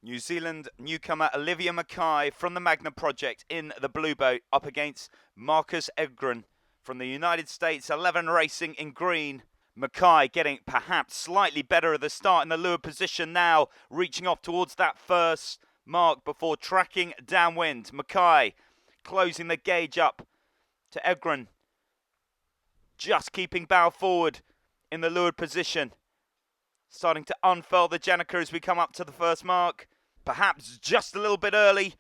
New Zealand newcomer Olivia Mackay from the Magenta Project in the blue boat up against Markus Edegran from the United States, 11 racing in green. Mackay getting perhaps slightly better at the start in the leeward position now, reaching off towards that first mark before tracking downwind. Mackay closing the gauge up to Edegran, just keeping bow forward in the leeward position. Starting to unfurl the Janica as we come up to the first mark. Perhaps just a little bit early,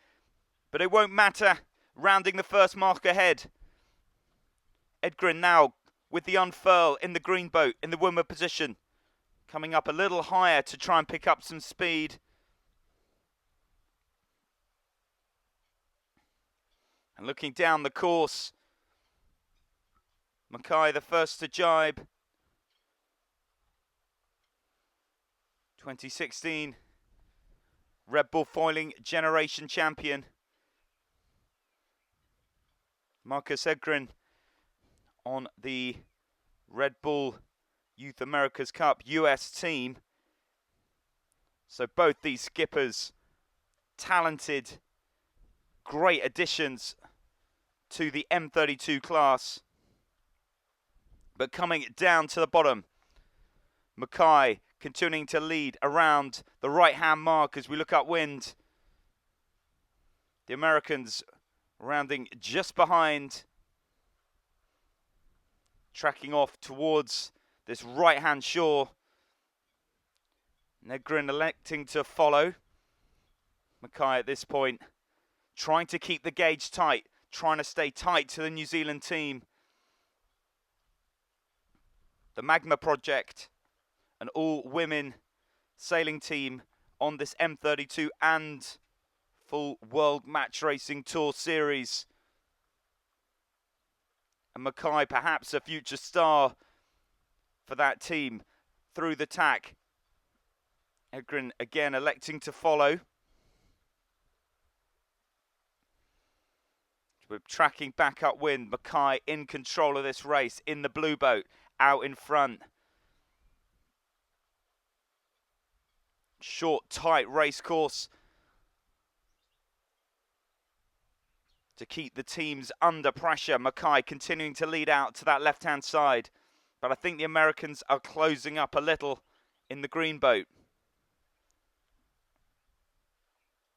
but it won't matter. Rounding the first mark ahead. Edegran now with the unfurl in the green boat in the windward position. Coming up a little higher to try and pick up some speed. And looking down the course. Mackay the first to jibe. 2016 Red Bull foiling generation champion. Markus Edegran on the Red Bull Youth America's Cup US team. So both these skippers, talented, great additions to the M32 class. But coming down to the bottom, Mackay continuing to lead around the right-hand mark as we look upwind. The Americans rounding just behind, tracking off towards this right-hand shore. Edegran electing to follow. Mackay at this point trying to keep the gauge tight, trying to stay tight to the New Zealand team. The Magenta Project, an all-women sailing team on this M32 and full World Match Racing Tour series. And Mackay perhaps a future star for that team through the tack. Edegran again electing to follow. We're tracking back upwind. Mackay in control of this race in the blue boat, out in front. Short, tight race course to keep the teams under pressure. Mackay continuing to lead out to that left-hand side. But I think the Americans are closing up a little in the green boat.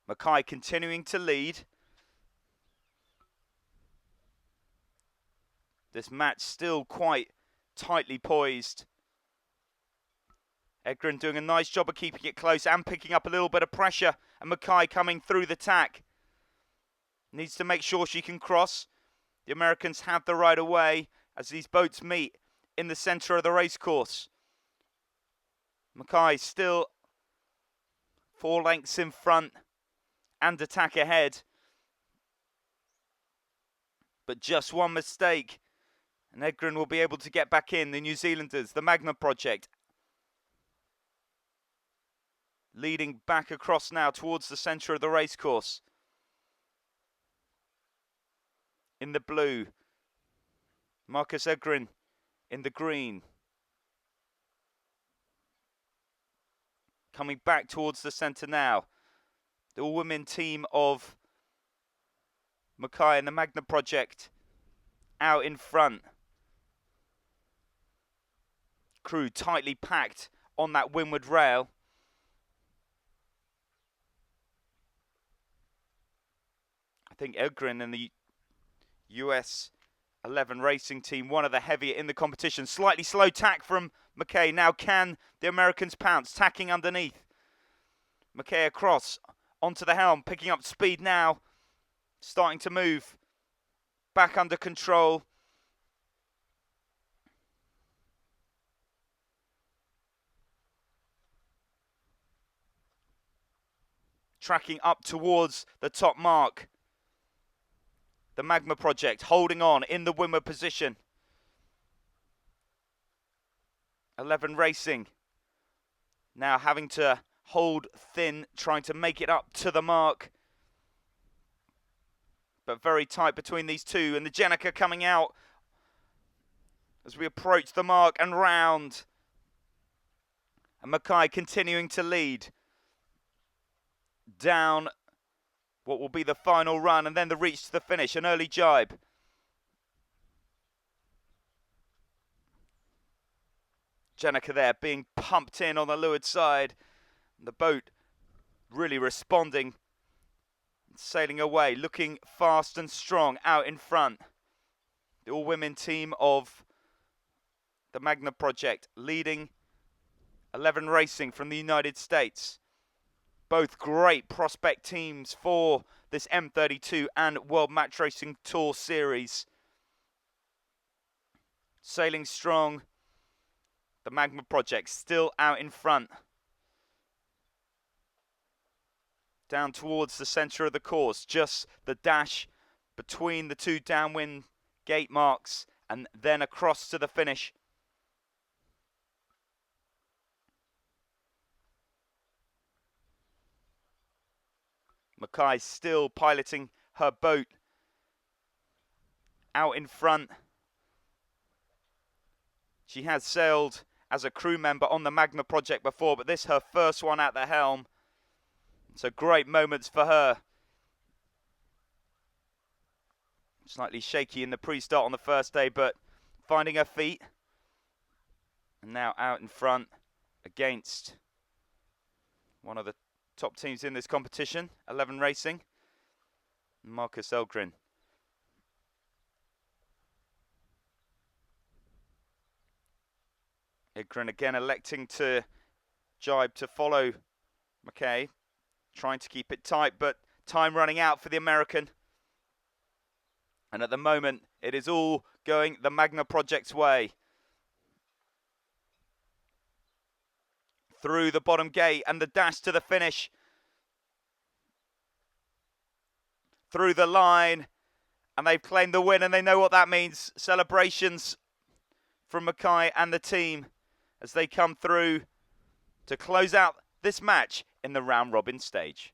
Mackay continuing to lead. This match still quite tightly poised. Edegran doing a nice job of keeping it close and picking up a little bit of pressure. And Mackay coming through the tack. Needs to make sure she can cross. The Americans have the right of way as these boats meet in the centre of the race course. Mackay still 4 lengths in front and attack ahead. But just one mistake and Edegran will be able to get back in. The New Zealanders, the Magenta Project, leading back across now towards the centre of the race course. In the blue, Markus Edegran in the green. Coming back towards the centre now. The all-women team of Mackay and the Magenta Project out in front. Crew tightly packed on that windward rail. I think Edegran and the US 11 racing team, one of the heavier in the competition. Slightly slow tack from Mackay. Now can the Americans pounce? Tacking underneath. Mackay across onto the helm, picking up speed now. Starting to move. Back under control. Tracking up towards the top mark. The Magenta Project holding on in the windward position. 11 racing. Now having to hold thin, trying to make it up to the mark. But very tight between these two. And the Janica coming out as we approach the mark and round. And Mackay continuing to lead. down what will be the final run, and then the reach to the finish, an early jibe. Jenica there being pumped in on the leeward side. The boat really responding, sailing away, looking fast and strong out in front. The all-women team of the Magenta Project leading 11 Racing from the United States. Both great prospect teams for this M32 and World Match Racing Tour series. Sailing strong. The Magenta Project still out in front. Down towards the centre of the course. Just the dash between the two downwind gate marks and then across to the finish. Mackay still piloting her boat out in front. She has sailed as a crew member on the Magenta Project before, but this her first one at the helm. So great moments for her. Slightly shaky in the pre-start on the first day, but finding her feet. And now out in front against one of the top teams in this competition, 11 Racing, Markus Edegran. Edegran again electing to jibe to follow Mackay, trying to keep it tight, but time running out for the American. And at the moment, it is all going the Magenta Project's way. Through the bottom gate and the dash to the finish. Through the line. And they've claimed the win, and they know what that means. Celebrations from Mackay and the team as they come through to close out this match in the round robin stage.